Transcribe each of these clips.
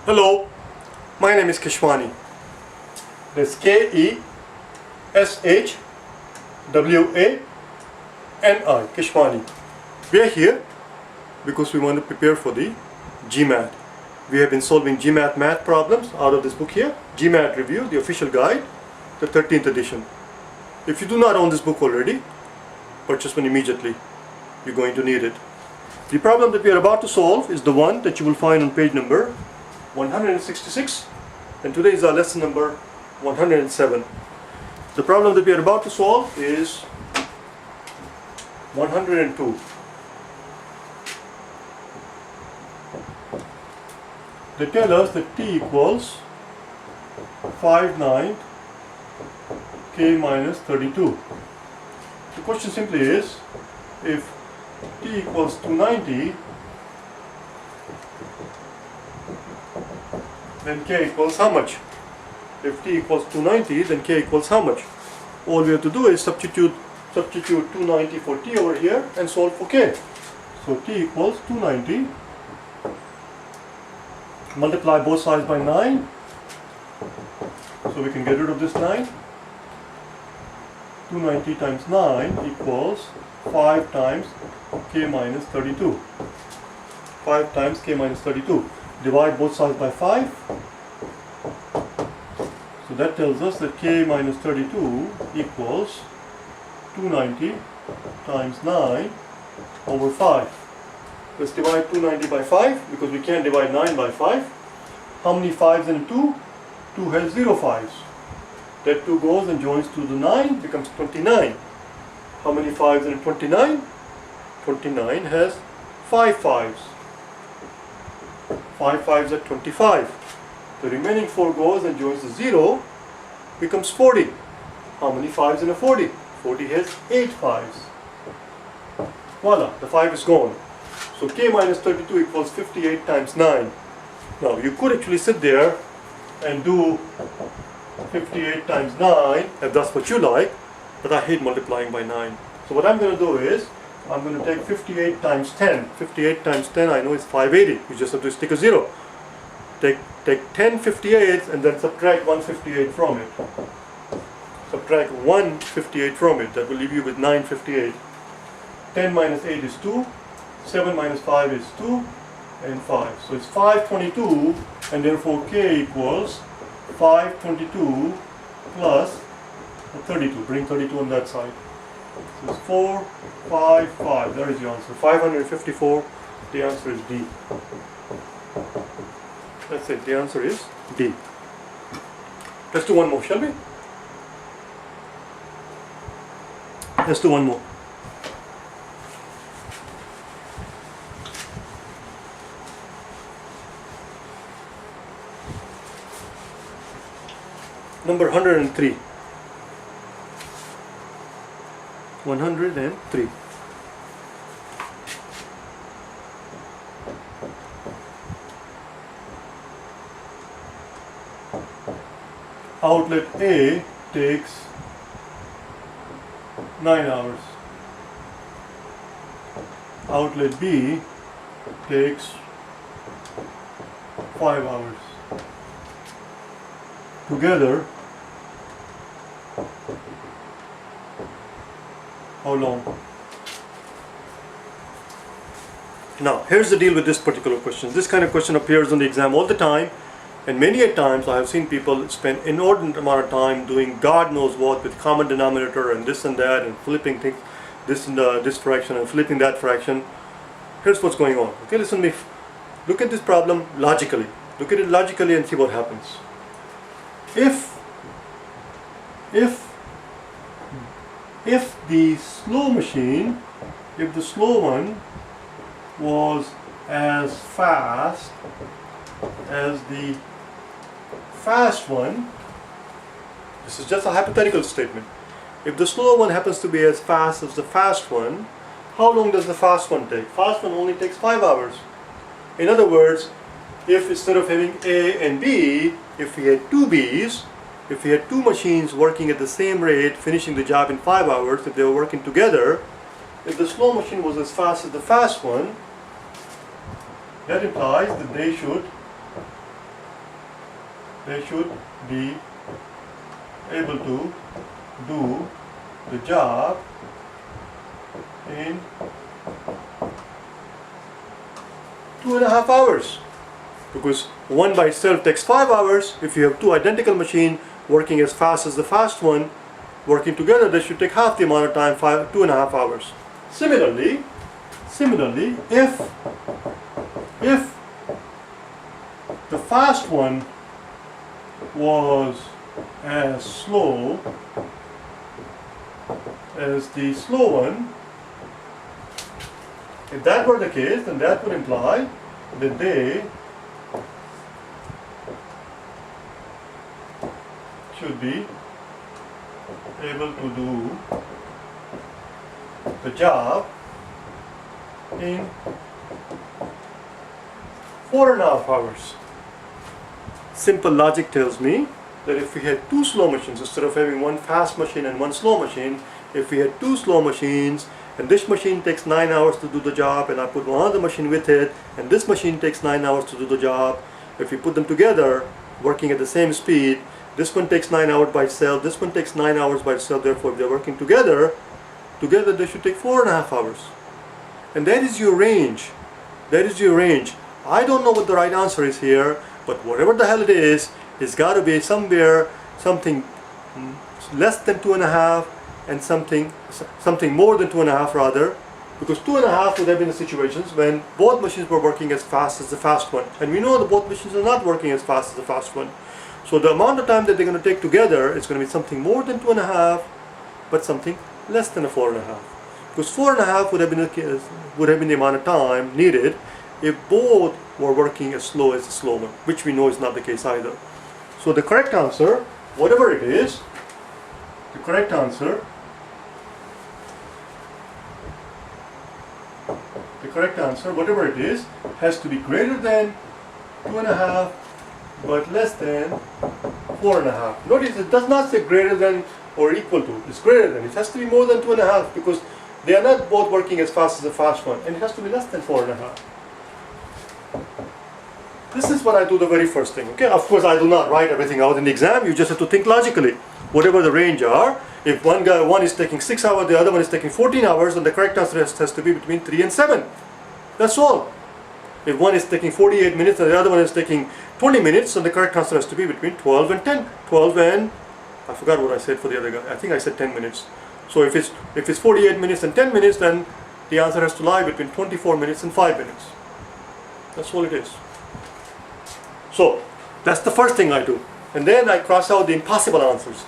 Hello, my name is Keshwani. That's Keshwani, Keshwani. We are here because we want to prepare for the GMAT. We have been solving GMAT math problems out of this book here, GMAT Review, the official guide, the 13th edition. If you do not own this book already, purchase one immediately. You're going to need it. The problem that we are about to solve is the one that you will find on page number 166, and today is our lesson number 107. The problem that we are about to solve is 102. They tell us that t equals 5/9 k minus 32. The question simply is, if t equals 290, then k equals how much? If t equals 290, then k equals how much? All we have to do is substitute 290 for t over here and solve for k. So t equals 290. Multiply both sides by 9. So we can get rid of this 9. 290 times 9 equals 5 times k minus 32. 5 times k minus 32. Divide both sides by 5. So that tells us that k minus 32 equals 290 times 9 over 5. Let's divide 290 by 5 because we can't divide 9 by 5. How many 5s in 2? 2 has 0 5s. That 2 goes and joins to the 9, becomes 29. How many 5s in 29? 29 has 5 5s. 5 5s are 25. The remaining 4 goes and joins to 0, becomes 40. How many 5s in a 40? 40 has 8 5s. Voila, the 5 is gone. So k minus 32 equals 58 times 9. Now you could actually sit there and do 58 times 9 if that's what you like, but I hate multiplying by 9. So what I'm going to do is, I'm going to take 58 times 10. 58 times 10 I know is 580. You just have to stick a 0. Take 10 58s and then subtract 158 from it. Subtract 158 from it. That will leave you with 958. 10 minus 8 is 2. 7 minus 5 is 2. And 5. So it's 522, and therefore k equals 522 plus 32. Bring 32 on that side. So it's 455. That is the answer. 554. The answer is D. That's it. The answer is D. Let's do one more, shall we? Let's do one more. Number 103. 103. Outlet A takes 9 hours. Outlet B takes 5 hours. Together, how long? Now, here's the deal with this particular question. This kind of question appears on the exam all the time, and many a times I have seen people spend inordinate amount of time doing God knows what with common denominator and this and that and flipping things, this and this fraction and flipping that fraction. Here's what's going on. Okay, listen to me. Look at this problem logically. Look at it logically and see what happens. If the slow machine, if the slow one was as fast as the fast one, this is just a hypothetical statement. If the slow one happens to be as fast as the fast one, how long does the fast one take? Fast one only takes 5 hours. In other words, if instead of having A and B, if we had two B's, if we had two machines working at the same rate, finishing the job in 5 hours, if they were working together, if the slow machine was as fast as the fast one, that implies that they should they should be able to do the job in 2.5 hours. Because one by itself takes 5 hours. If you have two identical machines working as fast as the fast one, working together, they should take half the amount of time, 2.5 hours. Similarly, if the fast one was as slow as the slow one, if that were the case, then that would imply that they should be able to do the job in 4.5 hours. Simple logic tells me that if we had two slow machines, instead of having one fast machine and one slow machine, if we had two slow machines, and this machine takes 9 hours to do the job, and I put one other machine with it, and this machine takes 9 hours to do the job, if we put them together, working at the same speed, this one takes 9 hours by itself, this one takes 9 hours by itself, therefore if they're working together they should take 4.5 hours. And that is your range. That is your range. I don't know what the right answer is here, but whatever the hell it is, it's got to be somewhere, something less than 2.5 and something more than 2.5 rather, because 2.5 would have been the situations when both machines were working as fast as the fast one. And we know that both machines are not working as fast as the fast one. So the amount of time that they're going to take together is going to be something more than 2.5, but something less than a 4.5. Because 4.5 would have been the amount of time needed if both were working as slow as the slow one, which we know is not the case either. So the correct answer, whatever it is, the correct answer whatever it is, has to be greater than 2.5 but less than 4.5. Notice it does not say greater than or equal to. It's greater than. It has to be more than 2.5 because they are not both working as fast as the fast one, and it has to be less than 4.5. This is what I do the very first thing. Okay, of course I do not write everything out in the exam. You just have to think logically. Whatever the range are, if one is taking 6 hours, the other one is taking 14 hours, then the correct answer has to be between 3 and 7. That's all. If one is taking 48 minutes and the other one is taking 20 minutes, then the correct answer has to be between 12 and 10. 12 and, I forgot what I said for the other guy. I think I said 10 minutes. So if it's 48 minutes and 10 minutes, then the answer has to lie between 24 minutes and 5 minutes. That's all it is. So that's the first thing I do. And then I cross out the impossible answers.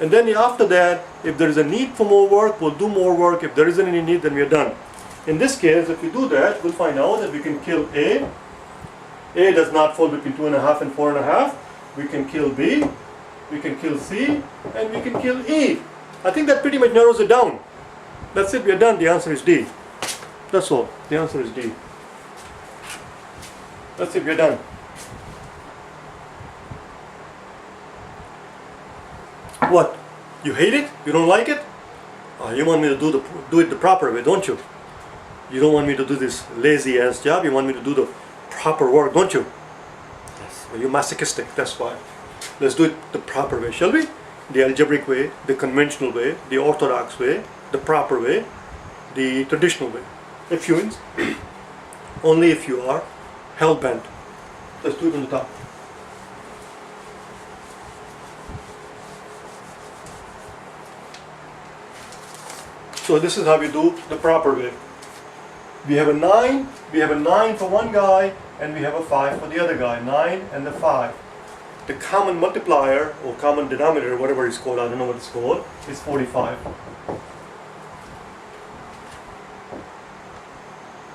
And then after that, if there is a need for more work, we'll do more work. If there isn't any need, then we are done. In this case, if we do that, we'll find out that we can kill A. A does not fall between 2.5 and 4.5. We can kill B. We can kill C. And we can kill E. I think that pretty much narrows it down. That's it, we are done. The answer is D. That's all. The answer is D. That's it, we are done. What? You hate it? You don't like it? You want me to do it the proper way, don't you? You don't want me to do this lazy ass job. You want me to do the proper work, don't you? Yes. You're masochistic, that's why. Let's do it the proper way, shall we? The algebraic way, the conventional way, the orthodox way, the proper way, the traditional way. If you only if you are hell-bent. Let's do it on the top. So this is how we do the proper way. We have a 9 for one guy, and we have a 5 for the other guy. 9 and the 5. The common multiplier, or common denominator, whatever it's called, I don't know what it's called, is 45.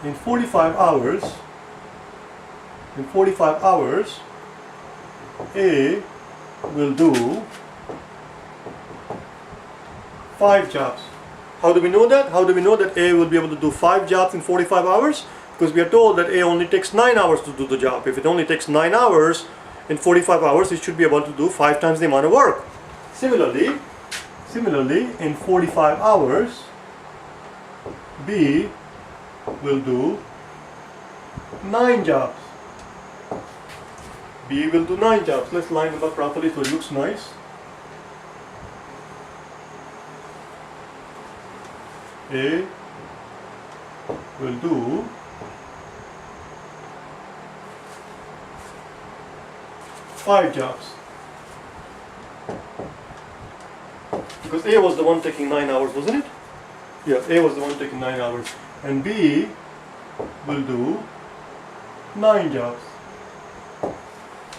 In 45 hours, A will do 5 jobs. How do we know that? How do we know that A will be able to do 5 jobs in 45 hours? Because we are told that A only takes 9 hours to do the job. If it only takes 9 hours, in 45 hours it should be able to do 5 times the amount of work. Similarly, in 45 hours, B will do 9 jobs. B will do 9 jobs. Let's line them up properly so it looks nice. A will do 5 jobs. Because A was the one taking 9 hours, wasn't it? Yeah, A was the one taking 9 hours. And B will do 9 jobs.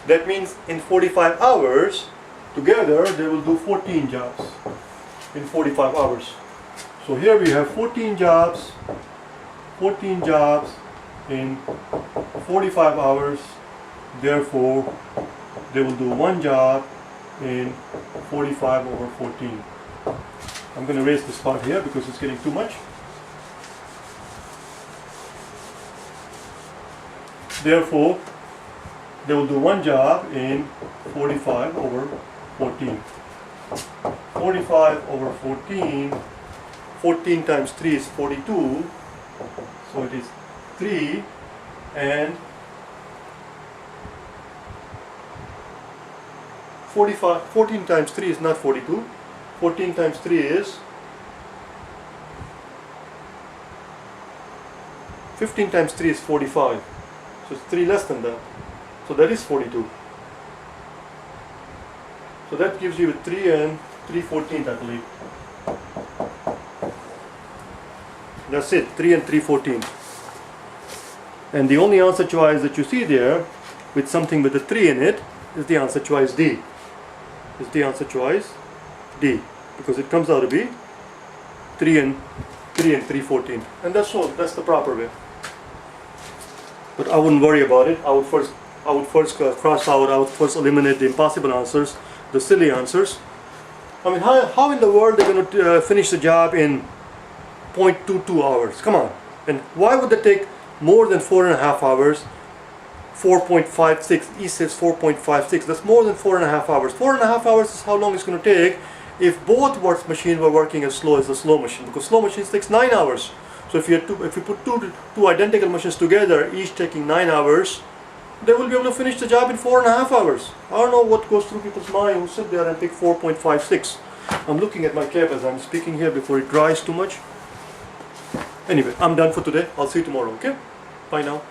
That means in 45 hours, together they will do 14 jobs in 45 hours. So here we have 14 jobs in 45 hours. Therefore, they will do 1 job in 45 over 14. I'm going to erase this part here because it's getting too much. Therefore, they will do 1 job in 45 over 14. 45 over 14, 14 times 3 is 42, so it is 3, and 14 times 3 is not 42, 14 times 3 is 15 times 3 is 45, so it's 3 less than that, so that is 42. So that gives you 3 and 3/14, I believe. That's it, 3 and 3/14. And the only answer choice that you see there with something with a 3 in it is the answer choice D. Is the answer choice D, because it comes out to be 3 and 3/14. And that's all, that's the proper way. But I wouldn't worry about it. I would first cross out, I would first eliminate the impossible answers, the silly answers. I mean, how in the world they're going to finish the job in 0.22 hours? Come on. And why would they take more than 4.5 hours? 4.56, E says 4.56, that's more than 4.5 hours. 4.5 hours is how long it's going to take if both machines were working as slow as the slow machine, because slow machines takes 9 hours. So if you put two identical machines together, each taking 9 hours, they will be able to finish the job in 4.5 hours. I don't know what goes through people's mind who sit there and pick 4.56. I'm looking at my cap as I'm speaking here before it dries too much. Anyway, I'm done for today. I'll see you tomorrow, okay? Bye now.